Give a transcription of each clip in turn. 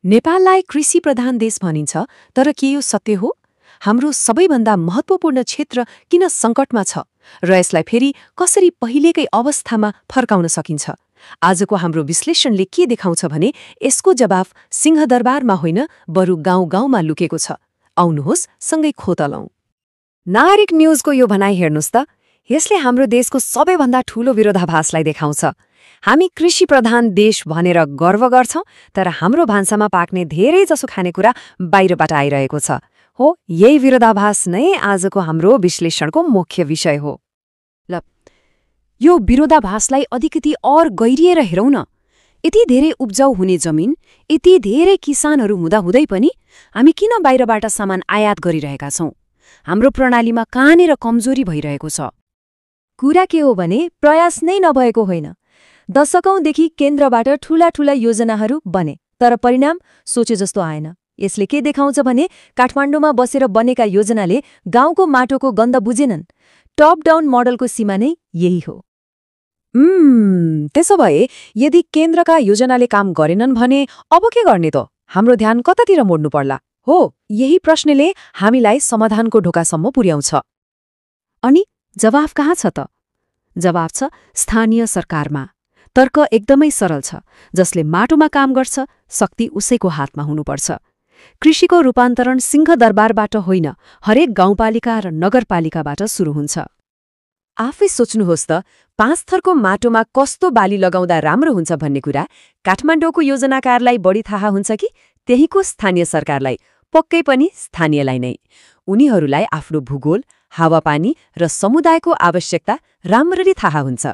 नेपाललाई कृषि प्रधान देश भनिन्छ, तर के यो सत्य हो? हाम्रो सबैभन्दा महत्त्वपूर्ण क्षेत्र किन सङ्कटमा छ र यसलाई फेरि कसरी पहिलेकै अवस्थामा फर्काउन सकिन्छ? आजको हाम्रो विश्लेषणले के देखाउँछ भने यसको जवाफ सिंहदरबारमा होइन, बरु गाउँ गाउँमा लुकेको छ। आउनुहोस् सँगै खोतलौं। नागरिक न्यूजको यो भनाइ हेर्नुस् त, यसले हाम्रो देशको सबैभन्दा ठूलो विरोधाभासलाई देखाउँछ। हामी कृषि प्रधान देश भनेर गर्व गर्छौं, तर हाम्रो भान्सामा पाक्ने धेरैजसो खानेकुरा बाहिरबाट आइरहेको छ। हो, यही विरोधाभास नै आजको हाम्रो विश्लेषणको मुख्य विषय हो। ल, यो विरोधाभासलाई अलिकति और गहिरिएर हेरौँ न। यति धेरै उब्जाउ हुने जमिन, यति धेरै किसानहरू हुँदाहुँदै पनि हामी किन बाहिरबाट सामान आयात गरिरहेका छौं? हाम्रो प्रणालीमा कहाँनिर कमजोरी भइरहेको छ? कुरा के हो भने प्रयास नै नभएको होइन। दशकौंदेखि केन्द्रबाट ठूला ठूला योजनाहरू बने, तर परिणाम सोचे जस्तो आएन। यसले के देखाउँछ भने काठमाडौँमा बसेर बनेका योजनाले गाउँको माटोको गन्ध बुझेनन्। टप डाउन मोडलको सीमा नै यही हो। त्यसो भए यदि केन्द्रका योजनाले काम गरेनन् भने अब के गर्ने त? हाम्रो ध्यान कतातिर मोड्नु पर्ला? हो, यही प्रश्नले हामीलाई समाधानको ढोकासम्म पुर्याउँछ। अनि जवाफ कहाँ छ त? जवाफ छ स्थानीय सरकारमा। तर्क एकदमै सरल छ। जसले माटोमा काम गर्छ, शक्ति उसैको हातमा हुनुपर्छ। कृषिको रूपान्तरण सिंहदरबारबाट होइन, हरेक गाउँपालिका र नगरपालिकाबाट सुरु हुन्छ। आफै सोच्नुहोस् त, 5 थरको माटोमा कस्तो बाली लगाउँदा राम्रो हुन्छ भन्ने कुरा काठमाडौँको योजनाकारलाई बढी थाहा हुन्छ कि त्यहीको स्थानीय सरकारलाई? पक्कै पनि स्थानीयलाई नै। उनीहरूलाई आफ्नो भूगोल, हावापानी र समुदायको आवश्यकता राम्ररी थाहा हुन्छ।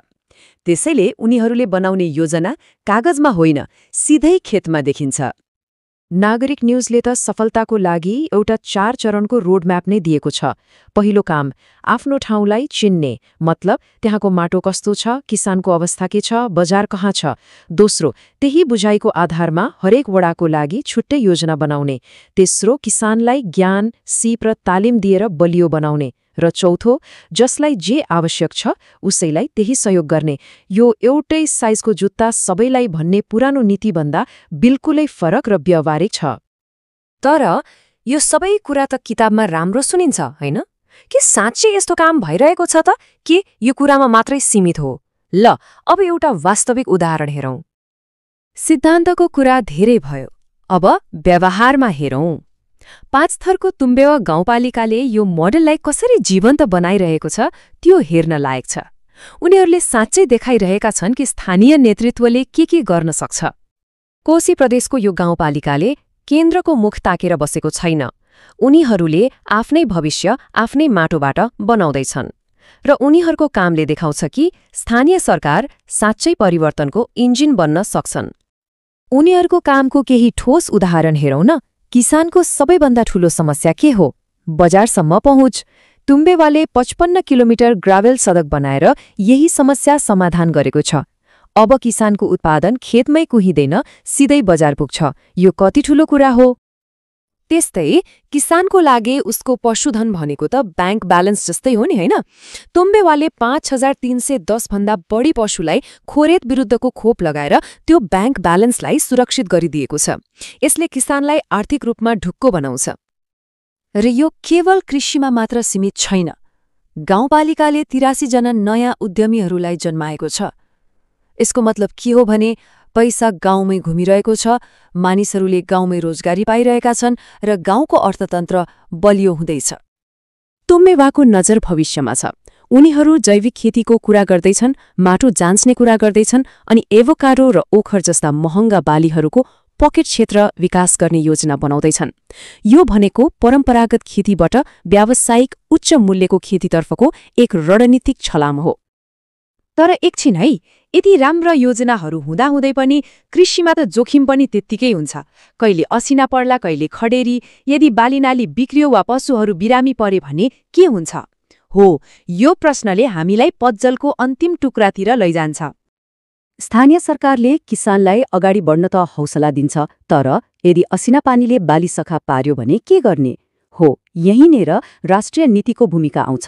त्यसैले उनीहरूले बनाउने योजना कागजमा होइन, सिधै खेतमा देखिन्छ। नागरिक न्यूजले त सफलताको लागि एउटा 4 चरणको रोडम्याप नै दिएको छ। पहिलो काम, आफ्नो ठाउँलाई चिन्ने, मतलब त्यहाँको माटो कस्तो छ, किसानको अवस्था के छ, बजार कहाँ छ। दोस्रो, त्यही बुझाइको आधारमा हरेक वडाको लागि छुट्टै योजना बनाउने। तेस्रो, किसानलाई ज्ञान, सिप र तालिम दिएर बलियो बनाउने। र चौथो, जसलाई जे आवश्यक छ उसैलाई त्यही सहयोग गर्ने। यो एउटै साइजको जुत्ता सबैलाई भन्ने पुरानो नीतिभन्दा बिल्कुलै फरक र व्यावहारिक छ। तर यो सबै कुरा त किताबमा राम्रो सुनिन्छ, होइन? के साँच्चै यस्तो काम भइरहेको छ त? के यो कुरामा मात्रै सीमित हो? ल, अब एउटा वास्तविक उदाहरण हेरौँ। सिद्धान्तको कुरा धेरै भयो, अब व्यवहारमा हेरौँ। 5 थरको तुम्बेवा गाउँपालिकाले यो मोडेललाई कसरी जीवन्त बनाइरहेको छ त्यो हेर्न लायक छ। उनीहरूले साँच्चै देखाइरहेका छन् कि स्थानीय नेतृत्वले के गर्न सक्छ। कोशी प्रदेशको यो गाउँपालिकाले केन्द्रको मुख ताकेर बसेको छैन। उनीहरूले आफ्नै भविष्य आफ्नै माटोबाट बनाउँदैछन्। र उनीहरूको कामले देखाउँछ कि स्थानीय सरकार साँच्चै परिवर्तनको इन्जिन बन्न सक्छन्। उनीहरूको कामको केही ठोस उदाहरण हेरौँ न। किसानको सबैभन्दा ठूलो समस्या के हो? बजारसम्म पहुँच। तुम्बेवाले 55 किलोमिटर ग्राभेल सडक बनाएर यही समस्या समाधान गरेको छ। अब किसानको उत्पादन खेतमै कुहिँदैन, सिधै बजार पुग्छ। यो कति ठूलो कुरा हो? त्यस्तै किसानको लागि उसको पशुधन भनेको त ब्याङ्क ब्यालेन्स जस्तै हो नि, होइन? तुम्बेवाले 5310 भन्दा बढी पशुलाई खोरेत विरुद्धको खोप लगाएर त्यो ब्याङ्क ब्यालेन्सलाई सुरक्षित गरिदिएको छ। यसले किसानलाई आर्थिक रूपमा ढुक्को बनाउँछ। र यो केवल कृषिमा मात्र सीमित छैन। गाउँपालिकाले 83 जना नयाँ उद्यमीहरूलाई जन्माएको छ। यसको मतलब के हो भने पैसा गाउँमै घुमिरहेको छ, मानिसहरूले गाउँमै रोजगारी पाइरहेका छन् र गाउँको अर्थतन्त्र बलियो हुँदैछ। तुम्बेवाको नजर भविष्यमा छ। उनीहरू जैविक खेतीको कुरा गर्दैछन्, माटो जाँच्ने कुरा गर्दैछन्, अनि एभोकाडो र ओखर जस्ता महँगा बालीहरूको पकेट क्षेत्र विकास गर्ने योजना बनाउँदैछन्। यो भनेको परम्परागत खेतीबाट व्यावसायिक उच्च मूल्यको खेतीतर्फको एक रणनीतिक छलाम हो। तर एकछिन है, यति राम्रा योजनाहरू हुँदाहुँदै पनि कृषिमा त जोखिम पनि त्यत्तिकै हुन्छ। कहिले असिना पर्ला, कहिले खडेरी। यदि बालीनाली बिग्रियो वा पशुहरू बिरामी परे भने के हुन्छ? हो, यो प्रश्नले हामीलाई पज्जलको अन्तिम टुक्रातिर लैजान्छ। स्थानीय सरकारले किसानलाई अगाडि बढ्न त हौसला दिन्छ, तर यदि असिना पानीले बाली सखा पार्यो भने के गर्ने? हो, यहीँनेर राष्ट्रिय नीतिको भूमिका आउँछ।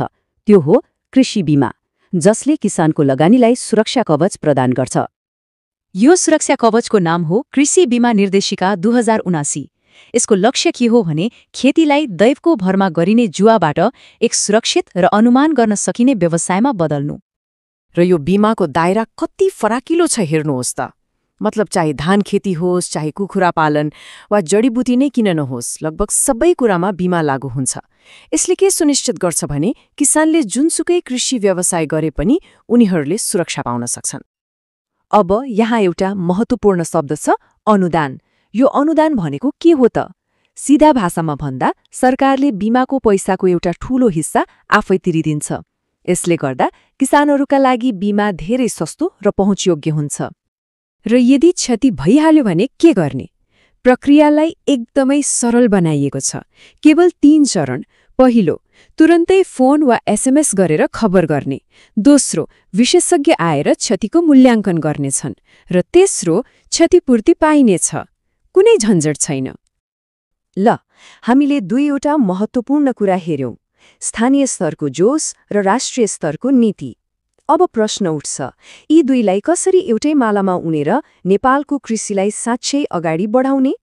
त्यो हो कृषि बीमा, जसले किसानको लगानीलाई सुरक्षा कवच प्रदान गर्छ। यो सुरक्षा कवचको नाम हो कृषि बीमा निर्देशिका 2079। यसको लक्ष्य के हो भने खेतीलाई दैवको भरमा गरिने जुवाबाट एक सुरक्षित र अनुमान गर्न सकिने व्यवसायमा बदल्नु। र यो बीमाको दायरा कति फराकिलो छ हेर्नुहोस् त। मतलब चाहे धान खेती होस्, चाहे कुखुरा पालन वा जडीबुटी नै किन नहोस्, लगभग सबै कुरामा बीमा लागू हुन्छ। यसले के सुनिश्चित गर्छ भने किसानले जुनसुकै कृषि व्यवसाय गरे पनि उनीहरूले सुरक्षा पाउन सक्छन्। अब यहाँ एउटा महत्त्वपूर्ण शब्द छ, अनुदान। यो अनुदान भनेको के हो त? सिधा भाषामा भन्दा सरकारले बीमाको पैसाको एउटा ठूलो हिस्सा आफै तिरिदिन्छ। यसले गर्दा किसानहरूका लागि बीमा धेरै सस्तो र पहुँचयोग्य हुन्छ। र यदि क्षति भइहाल्यो भने के गर्ने? प्रक्रियालाई एकदमै सरल बनाइएको छ। केवल 3 चरण। पहिलो, तुरन्तै फोन वा एसएमएस गरेर खबर गर्ने। दोस्रो, विशेषज्ञ आएर क्षतिको मूल्याङ्कन गर्नेछन्। र तेस्रो, क्षतिपूर्ति पाइनेछ। कुनै झन्झट छैन। ल, हामीले दुईवटा महत्त्वपूर्ण कुरा हेर्यौं, स्थानीय स्तरको जोस र राष्ट्रिय स्तरको नीति। अब प्रश्न उठ्छ, यी दुईलाई कसरी एउटै मालामा उनेर नेपालको कृषिलाई साँच्चै अगाडि बढाउने?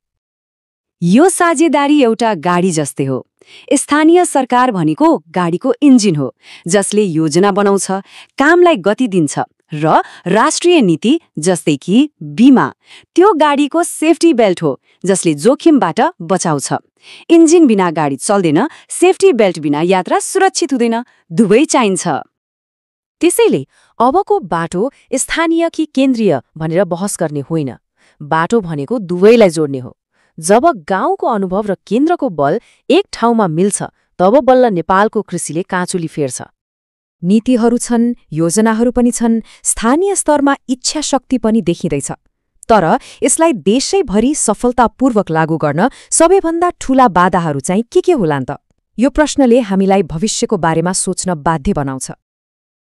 यो साझेदारी एउटा गाडी जस्तै हो। स्थानीय सरकार भनेको गाडीको इन्जिन हो, जसले योजना बनाउँछ, कामलाई गति दिन्छ, र राष्ट्रिय नीति जस्तै कि बीमा त्यो गाडीको सेफ्टी बेल्ट हो, जसले जोखिमबाट बचाउँछ। इन्जिन बिना गाडी चल्दैन, सेफ्टी बेल्ट बिना यात्रा सुरक्षित हुँदैन। दुवै चाहिन्छ। त्यसैले अबको बाटो स्थानीय कि केन्द्रीय भनेर बहस गर्ने होइन। बाटो भनेको दुवैलाई जोड्ने हो। जब गाउँको अनुभव र केन्द्रको बल एक ठाउँमा मिल्छ, तब बल्ल नेपालको कृषिले काँचुली फेर्छ। नीतिहरू छन्, योजनाहरू पनि छन्, स्थानीय स्तरमा इच्छा शक्ति पनि देखिँदैछ। तर यसलाई देशैभरि सफलतापूर्वक लागू गर्न सबैभन्दा ठूला बाधाहरू चाहिँ के होलान् त? यो प्रश्नले हामीलाई भविष्यको बारेमा सोच्न बाध्य बनाउँछ।